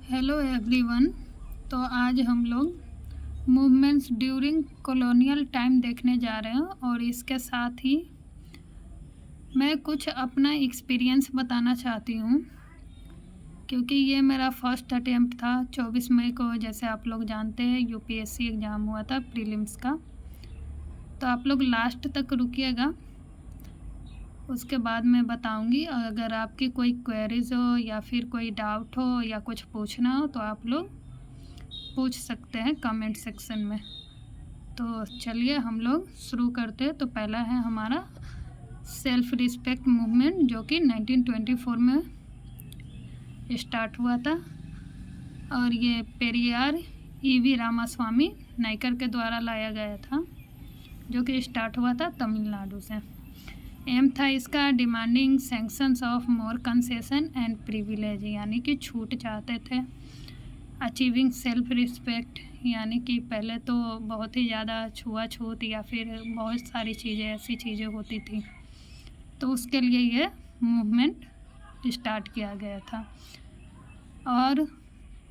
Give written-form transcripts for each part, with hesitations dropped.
Hello everyone. तो आज हम लोग मूवमेंट्स ड्यूरिंग कॉलोनियल टाइम देखने जा रहे हैं और इसके साथ ही मैं कुछ अपना एक्सपीरियंस बताना चाहती हूँ, क्योंकि ये मेरा फर्स्ट अटेम्प्ट था। 24 मई को, जैसे आप लोग जानते हैं, यूपीएससी एग्ज़ाम हुआ था प्रीलिम्स का। तो आप लोग लास्ट तक रुकिएगा, उसके बाद मैं बताऊंगी। अगर आपकी कोई क्वेरीज हो या फिर कोई डाउट हो या कुछ पूछना हो तो आप लोग पूछ सकते हैं कमेंट सेक्शन में। तो चलिए हम लोग शुरू करते हैं। तो पहला है हमारा सेल्फ रिस्पेक्ट मूवमेंट, जो कि 1924 में स्टार्ट हुआ था और ये पेरियार ईवी रामास्वामी नायकर के द्वारा लाया गया था, जो कि स्टार्ट हुआ था तमिलनाडु से। एम था इसका demanding sanctions of more concession and privilege, यानी कि छूट चाहते थे। अचीविंग सेल्फ रिस्पेक्ट, यानी कि पहले तो बहुत ही ज़्यादा छुआछूत या फिर बहुत सारी चीज़ें ऐसी चीज़ें होती थी, तो उसके लिए ये मूवमेंट स्टार्ट किया गया था। और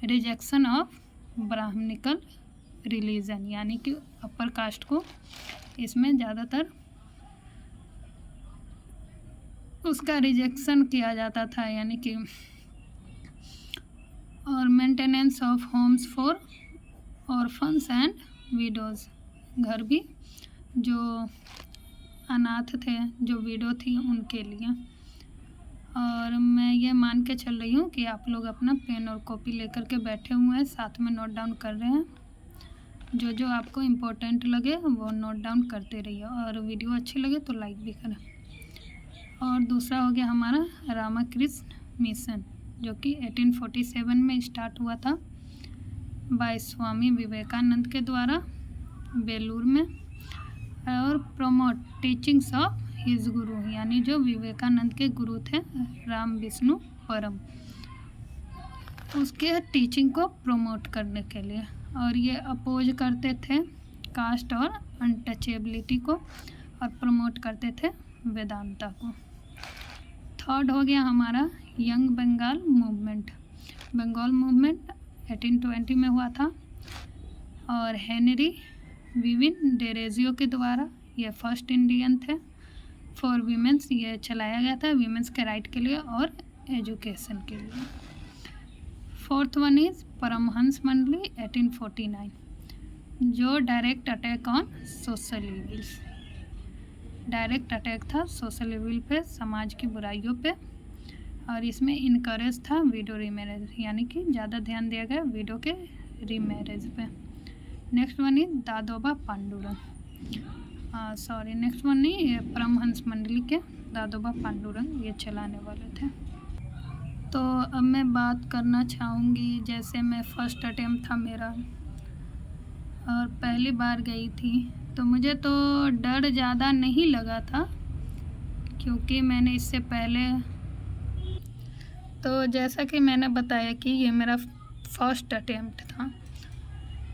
रिजेक्शन ऑफ ब्राह्मणिकल रिलीजन, यानी कि अपर कास्ट को इसमें ज़्यादातर उसका रिजेक्शन किया जाता था, यानी कि और maintenance of homes for orphans and widows, घर भी जो अनाथ थे, जो विडो थी, उनके लिए। और मैं ये मान के चल रही हूँ कि आप लोग अपना पेन और कॉपी लेकर के बैठे हुए हैं, साथ में नोट डाउन कर रहे हैं। जो जो आपको इम्पोर्टेंट लगे वो नोट डाउन करते रहिए, और वीडियो अच्छी लगे तो लाइक भी करें। और दूसरा हो गया हमारा रामकृष्ण मिशन, जो कि 1847 में स्टार्ट हुआ था बाय स्वामी विवेकानंद के द्वारा बेलूर में। और प्रमोट टीचिंग्स ऑफ हिज गुरु, यानी जो विवेकानंद के गुरु थे राम विष्णु परम, उसके टीचिंग को प्रमोट करने के लिए। और ये अपोज करते थे कास्ट और अनटचेबिलिटी को, और प्रमोट करते थे वेदांता को। थर्ड हो गया हमारा young Bengal movement. Bengal movement 1820 में हुआ था और हेनरी विविन डेरेजियो के द्वारा, ये फर्स्ट इंडियन थे। फॉर वीमेंस ये चलाया गया था, वीमेंस के राइट के लिए और एजुकेशन के लिए। फोर्थ वन इज परमहंस मंडली 1849, जो direct attack on social evils, direct attack था सोशल इविल पे, समाज की बुराइयों पे। और इसमें इनकरेज था विडो रीमैरेज, यानी कि ज़्यादा ध्यान दिया गया विडो के रीमैरेज पे। Next one is Dadoba Pandurang, next one नहीं, परमहंस मंडली के दादोबा पांडुरंग ये चलाने वाले थे। तो अब मैं बात करना चाहूँगी, जैसे मैं फर्स्ट अटेम्प्ट था मेरा और पहली बार गई थी, तो मुझे तो डर ज़्यादा नहीं लगा था, क्योंकि मैंने इससे पहले, तो जैसा कि मैंने बताया कि ये मेरा फर्स्ट अटेम्प्ट था,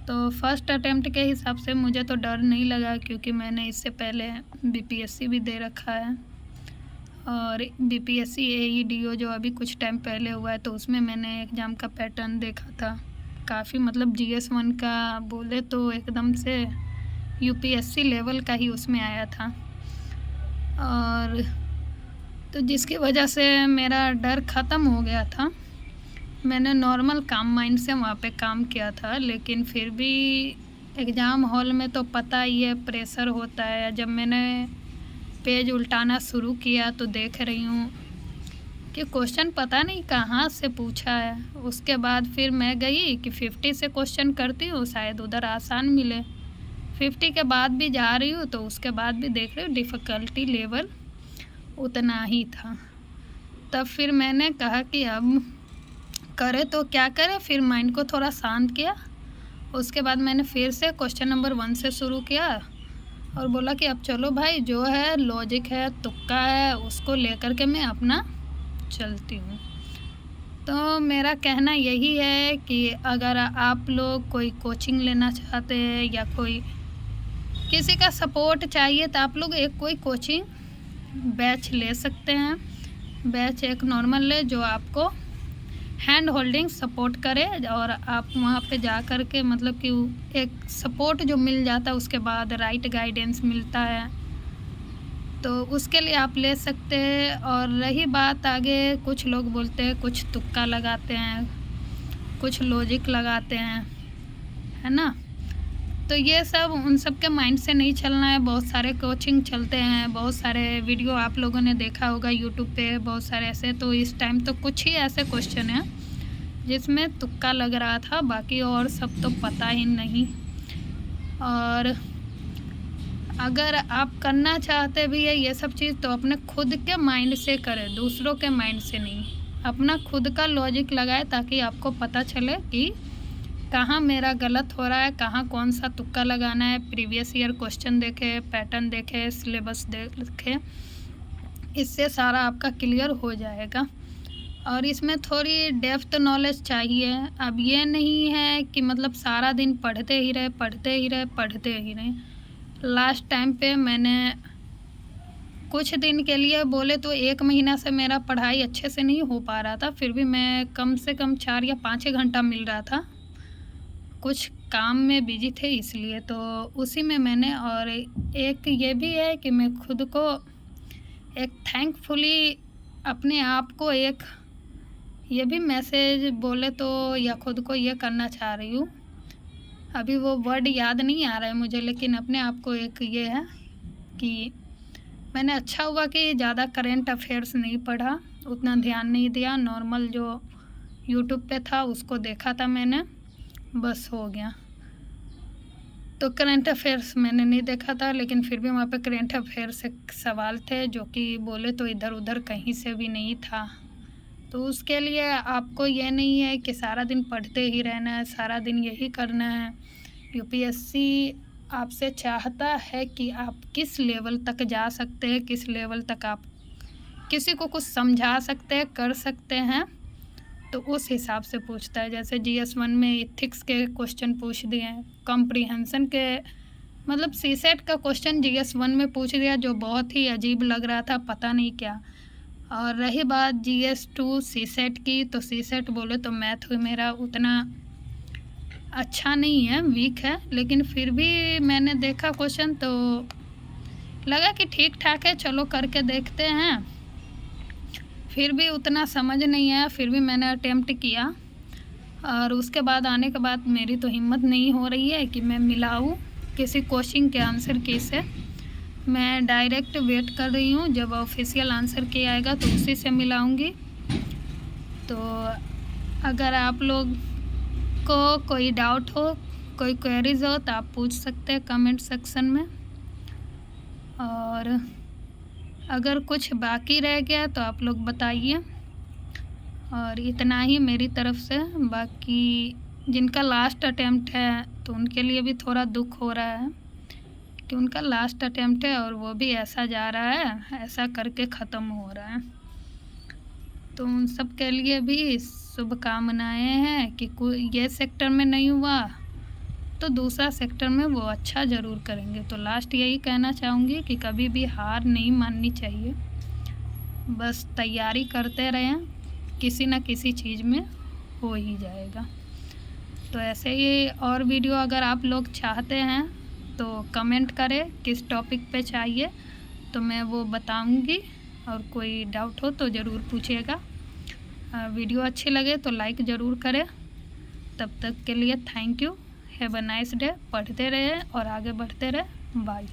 तो फर्स्ट अटेम्प्ट के हिसाब से मुझे तो डर नहीं लगा, क्योंकि मैंने इससे पहले बीपीएससी भी दे रखा है। और बीपीएससी एईडीओ जो अभी कुछ टाइम पहले हुआ है, तो उसमें मैंने एग्ज़ाम का पैटर्न देखा था। काफ़ी मतलब GS1 का बोले तो एकदम से यूपीएससी लेवल का ही उसमें आया था। और तो जिसकी वजह से मेरा डर ख़त्म हो गया था। मैंने नॉर्मल काम माइंड से वहाँ पे काम किया था, लेकिन फिर भी एग्ज़ाम हॉल में तो पता ही है प्रेशर होता है। जब मैंने पेज उल्टाना शुरू किया तो देख रही हूँ कि क्वेश्चन पता नहीं कहाँ से पूछा है। उसके बाद फिर मैं गई कि 50 से क्वेश्चन करती हूँ, शायद उधर आसान मिले। 50 के बाद भी जा रही हूँ, तो उसके बाद भी देख रही हूँ डिफ़िकल्टी लेवल उतना ही था। तब फिर मैंने कहा कि अब करे तो क्या करे, फिर माइंड को थोड़ा शांत किया। उसके बाद मैंने फिर से क्वेश्चन नंबर 1 से शुरू किया और बोला कि अब चलो भाई, जो है लॉजिक है, तुक्का है, उसको लेकर के मैं अपना चलती हूँ। तो मेरा कहना यही है कि अगर आप लोग कोई कोचिंग लेना चाहते हैं या कोई किसी का सपोर्ट चाहिए, तो आप लोग एक कोई कोचिंग बैच ले सकते हैं। बैच एक नॉर्मल ले, जो आपको हैंड होल्डिंग सपोर्ट करे और आप वहाँ पे जा कर के मतलब कि एक सपोर्ट जो मिल जाता है उसके बाद राइट गाइडेंस मिलता है, तो उसके लिए आप ले सकते हैं। और रही बात आगे, कुछ लोग बोलते हैं कुछ तुक्का लगाते हैं, कुछ लॉजिक लगाते हैं, है ना। तो ये सब उन सब के माइंड से नहीं चलना है। बहुत सारे कोचिंग चलते हैं, बहुत सारे वीडियो आप लोगों ने देखा होगा यूट्यूब पे, बहुत सारे ऐसे। तो इस टाइम तो कुछ ही ऐसे क्वेश्चन हैं जिसमें तुक्का लग रहा था, बाकी और सब तो पता ही नहीं। और अगर आप करना चाहते भी है ये सब चीज़ तो अपने खुद के माइंड से करें, दूसरों के माइंड से नहीं। अपना खुद का लॉजिक लगाए ताकि आपको पता चले कि कहाँ मेरा गलत हो रहा है, कहाँ कौन सा तुक्का लगाना है। प्रीवियस ईयर क्वेश्चन देखे, पैटर्न देखे, सिलेबस देखे, इससे सारा आपका क्लियर हो जाएगा। और इसमें थोड़ी डेप्थ नॉलेज चाहिए। अब ये नहीं है कि मतलब सारा दिन पढ़ते ही रहे। लास्ट टाइम पे मैंने कुछ दिन के लिए बोले तो 1 महीना से मेरा पढ़ाई अच्छे से नहीं हो पा रहा था, फिर भी मैं कम से कम 4 या 5 घंटा मिल रहा था। कुछ काम में बिजी थे इसलिए, तो उसी में मैंने। और एक ये भी है कि मैं खुद को एक थैंकफुली अपने आप को एक ये भी मैसेज बोले तो या खुद को ये करना चाह रही हूँ, अभी वो वर्ड याद नहीं आ रहा है मुझे, लेकिन अपने आप को एक ये है कि मैंने अच्छा हुआ कि ज़्यादा करंट अफेयर्स नहीं पढ़ा, उतना ध्यान नहीं दिया। नॉर्मल जो यूट्यूब पे था उसको देखा था मैंने, बस हो गया। तो करंट अफेयर्स मैंने नहीं देखा था, लेकिन फिर भी वहाँ पे करंट अफेयर्स से सवाल थे जो कि बोले तो इधर उधर कहीं से भी नहीं था। तो उसके लिए आपको ये नहीं है कि सारा दिन पढ़ते ही रहना है, सारा दिन यही करना है। यूपीएससी आपसे चाहता है कि आप किस लेवल तक जा सकते हैं, किस लेवल तक आप किसी को कुछ समझा सकते हैं, कर सकते हैं, तो उस हिसाब से पूछता है। जैसे GS1 में इथिक्स के क्वेश्चन पूछ दिए हैं, कॉम्प्रिहेंशन के मतलब सीसेट का क्वेश्चन GS1 में पूछ दिया जो बहुत ही अजीब लग रहा था, पता नहीं क्या। और रही बात GS2 सीसेट की, तो सीसेट बोले तो मैथ मेरा उतना अच्छा नहीं है, वीक है, लेकिन फिर भी मैंने देखा क्वेश्चन तो लगा कि ठीक ठाक है, चलो करके देखते हैं। फिर भी उतना समझ नहीं आया, फिर भी मैंने अटेम्प्ट किया। और उसके बाद आने के बाद मेरी तो हिम्मत नहीं हो रही है कि मैं मिलाऊँ किसी कोचिंग के आंसर की से। मैं डायरेक्ट वेट कर रही हूँ, जब ऑफिशियल आंसर की आएगा तो उसी से मिलाऊंगी। तो अगर आप लोग को कोई डाउट हो, कोई क्वेरीज हो तो आप पूछ सकते हैं कमेंट सेक्शन में। और अगर कुछ बाकी रह गया तो आप लोग बताइए। और इतना ही मेरी तरफ से। बाकी जिनका लास्ट अटेम्प्ट है तो उनके लिए भी थोड़ा दुख हो रहा है कि उनका लास्ट अटेम्प्ट है और वो भी ऐसा जा रहा है, ऐसा करके ख़त्म हो रहा है। तो उन सब के लिए भी शुभकामनाएं हैं कि कोई ये सेक्टर में नहीं हुआ तो दूसरा सेक्टर में वो अच्छा ज़रूर करेंगे। तो लास्ट यही कहना चाहूँगी कि कभी भी हार नहीं माननी चाहिए, बस तैयारी करते रहें, किसी न किसी चीज़ में हो ही जाएगा। तो ऐसे ही और वीडियो अगर आप लोग चाहते हैं तो कमेंट करें किस टॉपिक पे चाहिए, तो मैं वो बताऊंगी। और कोई डाउट हो तो ज़रूर पूछिएगा। वीडियो अच्छी लगे तो लाइक ज़रूर करें। तब तक के लिए thank you, have a nice day. पढ़ते रहे और आगे बढ़ते रहे। बाय।